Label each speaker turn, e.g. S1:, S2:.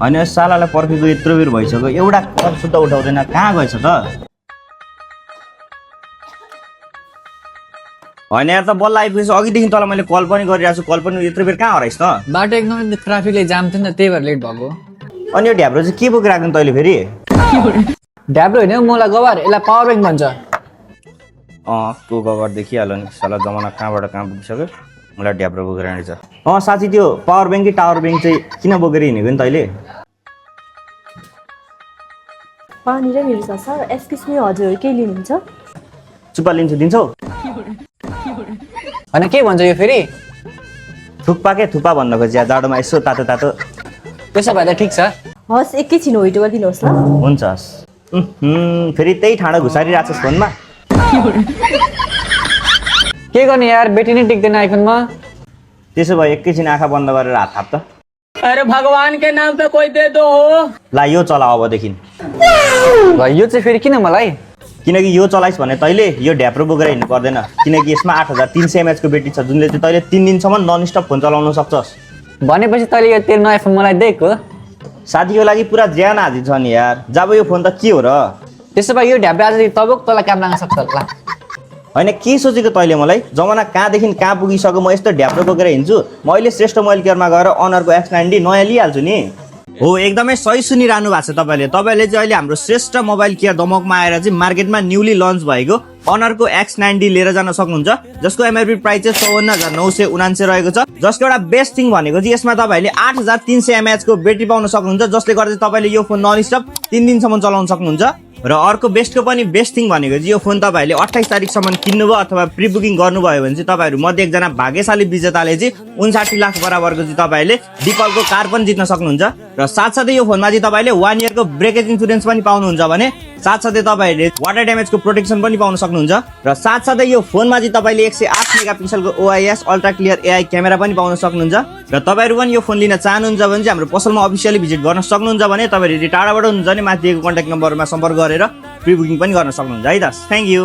S1: होइन सालालाई पर्खेको यत्रो बेर भइसक्यो एउटा कल सुत्ता उठाउँदैन कहाँ गएछ त होइन यार त बल्ल आइपुगेछ अघिदेखि तँलाई मैले कल पनि गरिरहेको छु कल पनि यत्रो बेर कहाँ हराइस् त
S2: बाटो एकदमै ट्राफिकले जाम थियो नि त त्यही भएर लेट भएको
S1: अनि यो ढ्याब्रो चाहिँ के बोकेर राख्नु तैँले फेरि
S2: ढ्याब्रो होइन मलाई गवार यसलाई पावर ब्याङ्क भन्छ
S1: तँ गगर देखिहाल्यो नि साला जमाना कहाँबाट कहाँ पुगिसक्यो मलाई ढ्याब्रो बोकेर हिँडेछ साथी त्यो पावर ब्याङ्क कि टावर ब्याङ्क चाहिँ किन बोकेर हिँडेको नि तैँले
S3: पानी र मेरो सर एक्सक्युज मी हजुर के लिनुहुन्छ
S1: चुप्पा लिन्छु दिन्छौ
S2: होइन के भन्छ यो फेरि
S1: थुक्पा के थुक्पा भन्न खोजिया जाडोमा यसो तातो तातो
S2: त्यसो भए त ठिक छ
S3: हस् एकैछिन वेट गरिदिनुहोस् ल
S1: हुन्छ हस् फेरि त्यही ठाडो घुसारिरहेको छस् फोनमा
S2: के गर्ने यार ब्याट्री नै टिक्दैन आइफोनमा
S1: त्यसो भए एकैछिन आँखा बन्द गरेर हात थाप त
S2: अरे भगवान के नाम पे कोई दे दो
S1: ला यो चला अबदेखि
S2: यो चाहिँ फेरि किन मलाई
S1: किनकि यो चलाइस् भने तैँले यो ढ्याप्रो बोकेर हिँड्नु पर्दैन किनकि यसमा 8300 mAh को ब्याट्री छ जुनले चाहिँ तैँले 3 दिनसम्म नन स्टप फोन चलाउन सक्छस्
S2: भनेपछि तैँले यो तेरो नयाँ फोन मलाई दिएको
S1: साथीको लागि पुरा ज्यान हाजिर छ नि यार जब यो फोन त के हो र
S2: त्यसो भए यो ढ्याब्रो आज तबक तँलाई काम लाग्न सक्छ ल
S1: होइन के सोचेको तैँले मलाई जमाना कहाँदेखि कहाँ पुगिसक्यो म यस्तो ढ्याप्रो बोकेर हिँड्छु म अहिले श्रेष्ठ मोबाइल केयरमा गएर अनरको X90 नयाँ लिइहाल्छु नि हो एकदमै सही सुनिरहनु भएको छ तपाईँले चाहिँ अहिले हाम्रो श्रेष्ठ मोबाइल केयर दमकमा आएर चाहिँ मार्केटमा न्यूली लन्च भएको अनरको X90 लिएर जान सक्नुहुन्छ जसको एमआरपी प्राइस चाहिँ 54999 रहेको छ जसको एउटा बेस्ट थिङ भनेको चाहिँ यसमा तपाईँले 8300 mAh को ब्याट्री पाउन सक्नुहुन्छ जसले गर्दा तपाईँले यो फोन नन स्टप 3 दिनसम्म चलाउन सक्नुहुन्छ र अर्को बेस्टको पनि बेस्ट थिङ भनेको चाहिँ यो फोन तपाईँहरूले 28 तारिकसम्म किन्नुभयो अथवा प्री बुकिङ गर्नुभयो भने चाहिँ तपाईँहरू मध्ये एकजना भाग्यशाली विजेताले चाहिँ 59 लाख बराबरको चाहिँ तपाईँहरूले डिपलको कार पनि जित्न सक्नुहुन्छ र साथसाथै यो फोनमा चाहिँ तपाईँले 1 इयरको ब्रेकेज इन्सुरेन्स पनि पाउनुहुन्छ भने साथसाथै तपाईँहरूले वाटर ड्यामेजको प्रोटेक्सन पनि पाउन सक्नुहुन्छ र साथसाथै यो फोनमा चाहिँ तपाईँले 108 मेगापिक्सलको OIS ultra clear AI camera पनि पाउन सक्नुहुन्छ र तपाईँहरू पनि यो फोन लिन चाहनुहुन्छ भने चाहिँ हाम्रो पसलमा अफिसियली भिजिट गर्न सक्नुहुन्छ भने तपाईँहरू यदि टाढाबाट हुनुहुन्छ भने माथि दिएको कन्ट्याक्ट नम्बरमा सम्पर्क गरेर प्री बुकिङ पनि गर्न सक्नुहुन्छ है त थ्याङ्क यू